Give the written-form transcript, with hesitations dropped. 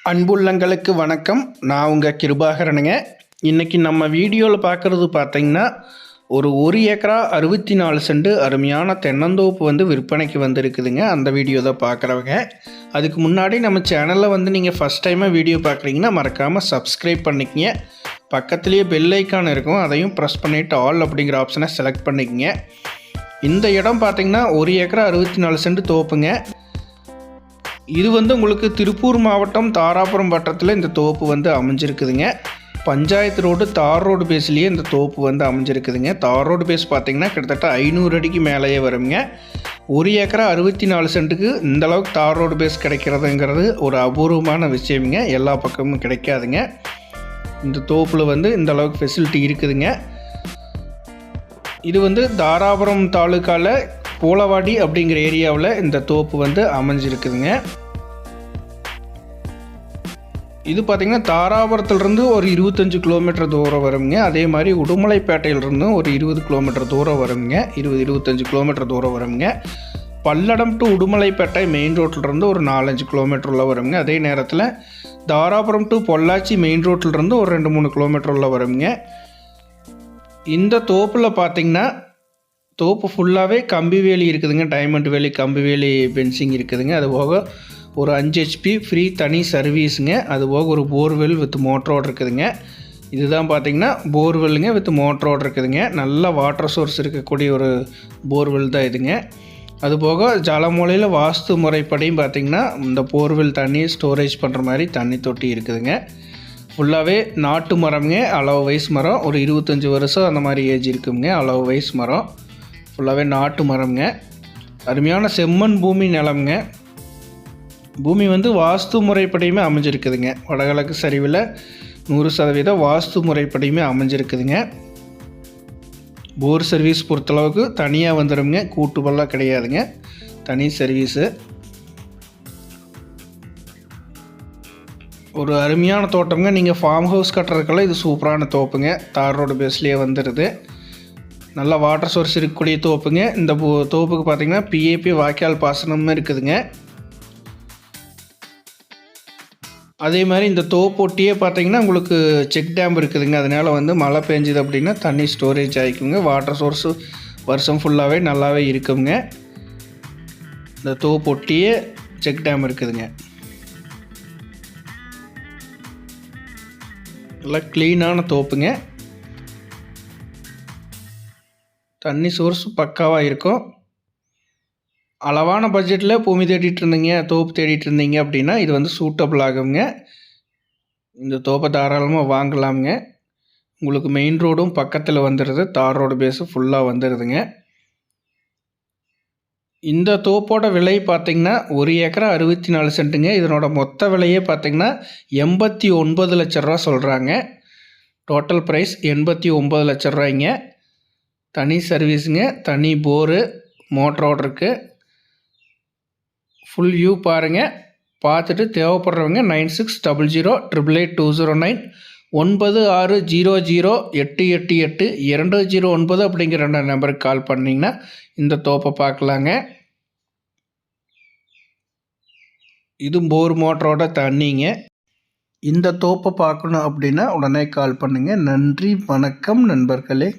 அன்புள்ளங்களுக்கு வணக்கம். நான் உங்கள் கிருபாகரனுங்க. இன்றைக்கி நம்ம வீடியோவில் பார்க்குறது பார்த்திங்கன்னா ஒரு ஏக்கரா 64 சென்ட் அருமையான தென்னந்தோப்பு விற்பனைக்கு வந்திருக்குதுங்க. அந்த வீடியோ தான் பார்க்குறவங்க. அதுக்கு முன்னாடி நம்ம சேனலில் நீங்கள் ஃபஸ்ட் டைமாக வீடியோ பார்க்குறீங்கன்னா மறக்காமல் சப்ஸ்கிரைப் பண்ணிக்கங்க. பக்கத்துலேயே பெல் ஐக்கான் இருக்கும், அதையும் ப்ரெஸ் பண்ணிவிட்டு ஆல் அப்படிங்கிற ஆப்ஷனை செலக்ட் பண்ணிக்கங்க. இந்த இடம் பார்த்திங்கன்னா 1 ஏக்கரா 64 சென்ட் தோப்புங்க. இது உங்களுக்கு திருப்பூர் மாவட்டம் தாராபுரம் வட்டத்தில் இந்த தோப்பு அமைஞ்சிருக்குதுங்க. பஞ்சாயத்து ரோடு தார் ரோடு பேஸ்லேயே இந்த தோப்பு அமைஞ்சிருக்குதுங்க. தார் ரோடு பேஸ் பார்த்திங்கன்னா கிட்டத்தட்ட 500 அடிக்கு மேலேயே வருங்க. 1 ஏக்கரா 64 சென்ட்டுக்கு இந்தளவுக்கு தார் ரோடு பேஸ் கிடைக்கிறதுங்கிறது ஒரு அபூர்வமான விஷயமுங்க. எல்லா பக்கமும் கிடைக்காதுங்க. இந்த தோப்பில் இந்த அளவுக்கு ஃபெசிலிட்டி இருக்குதுங்க. இது தாராபுரம் தாலுக்காவில் பூலவாடி அப்படிங்கிற ஏரியாவில் இந்த தோப்பு அமைஞ்சிருக்குதுங்க. இது பார்த்திங்கன்னா தாராபுரத்துலேருந்து ஒரு 25 கிலோமீட்டர் தூரம் வருங்க. அதே மாதிரி உடுமலைப்பேட்டையிலிருந்தும் ஒரு 20 கிலோமீட்டர் தூரம் வருங்க. 20-25 கிலோமீட்டர் தூரம் வருங்க. பல்லடம் டு உடுமலைப்பேட்டை மெயின் ரோட்டிலிருந்து ஒரு 4-5 கிலோமீட்டர் உள்ள வருங்க. அதே நேரத்தில் தாராபுரம் டு பொள்ளாச்சி மெயின் ரோட்டிலிருந்து ஒரு 2-3 கிலோமீட்டர் உள்ள வருங்க. இந்த தோப்பில் பார்த்திங்கன்னா தோப்பு ஃபுல்லாகவே கம்பி வேலி இருக்குதுங்க. டைமண்ட் வேலி கம்பி வேலி பென்சிங் இருக்குதுங்க. அது போக ஒரு 5 HP ஃப்ரீ தனி சர்வீஸுங்க. அது போக ஒரு போர்வெல் வித் மோட்டரோடு இருக்குதுங்க. இதுதான் பார்த்திங்கன்னா போர்வெல்லுங்க வித் மோட்டரோடு இருக்குதுங்க. நல்ல வாட்டர் சோர்ஸ் இருக்கக்கூடிய ஒரு போர்வெல் தான் இதுங்க. அதுபோக ஜலமூலையில் வாஸ்து முறைப்படியும் பார்த்திங்கன்னா இந்த போர்வெல் தண்ணி ஸ்டோரேஜ் பண்ணுற மாதிரி தண்ணி தொட்டி இருக்குதுங்க. ஃபுல்லாகவே நாட்டு மரம்ங்க. அளவு வயசு மரம் ஒரு 25 வருஷம் அந்த மாதிரி ஏஜ் இருக்குங்க. அளவு வயசு மரம் ஃபுல்லாகவே நாட்டு மரம்ங்க. அருமையான செம்மண் பூமி நிலம்ங்க. பூமி வாஸ்து முறைப்படியுமே அமைஞ்சிருக்குதுங்க. வடகிழக்கு சரிவில் 100% வாஸ்து முறைப்படியுமே அமைஞ்சிருக்குதுங்க. போர் சர்வீஸ் பொறுத்தளவுக்கு தனியாக வந்துடுங்க. கூட்டுபெல்லாம் கிடையாதுங்க, தனி சர்வீஸு. ஒரு அருமையான தோட்டம்ங்க. நீங்கள் ஃபார்ம் ஹவுஸ் கட்டுறதுக்கெல்லாம் இது சூப்பரான தோப்புங்க. தார் ரோடு பேஸ்லேயே வந்துடுது. நல்ல வாட்டர் சோர்ஸ் இருக்கக்கூடிய தோப்புங்க. இந்த தோப்புக்கு பார்த்திங்கன்னா PAP வாய்க்கால் பாசனமும் இருக்குதுங்க. அதே மாதிரி இந்த தோப்பொட்டியே பார்த்திங்கன்னா உங்களுக்கு செக் டேம் இருக்குதுங்க. அதனால் மழை பெஞ்சுது அப்படின்னா தண்ணி ஸ்டோரேஜ் ஆகிக்குங்க. வாட்டர் சோர்ஸு வருஷம் ஃபுல்லாகவே நல்லாவே இருக்குங்க. இந்த தோப்பொட்டியே செக் டேம் இருக்குதுங்க. நல்லா க்ளீனான தோப்புங்க. தண்ணி சோர்ஸ் பக்காவாக இருக்கும். அளவான பட்ஜெட்டில் பூமி தேடிட்டு இருந்தீங்க, தோப்பு தேடிட்டு இருந்தீங்க அப்படின்னா இது சூட்டபிள் ஆகுங்க. இந்த தோப்பை தாராளமாக வாங்கலாமுங்க. உங்களுக்கு மெயின் ரோடும் பக்கத்தில் வந்துடுது. தார் ரோடு பேஸு ஃபுல்லாக வந்துடுதுங்க. இந்த தோப்போட விலை பார்த்திங்கன்னா 1 ஏக்கரா 64 சென்ட்டுங்க. இதனோட மொத்த விலையே பார்த்திங்கன்னா 89 லட்ச ரூபா சொல்கிறாங்க. டோட்டல் ப்ரைஸ் 89 லட்ச ரூபாய்ங்க. தனி சர்வீஸுங்க, தனி போரு, மோட்டரோடு இருக்குது. ஃபுல் வியூ பாருங்கள். பார்த்துட்டு தேவைப்படுறவங்க 9600888209 9600888209 அப்படிங்கிற நம்பருக்கு கால் பண்ணிங்கன்னா இந்த தோப்பை பார்க்கலாங்க. இது போர் மோட்டரோட தண்ணிங்க. இந்த தோப்பை பார்க்கணும் அப்படின்னா உடனே கால் பண்ணுங்கள். நன்றி, வணக்கம் நண்பர்களே.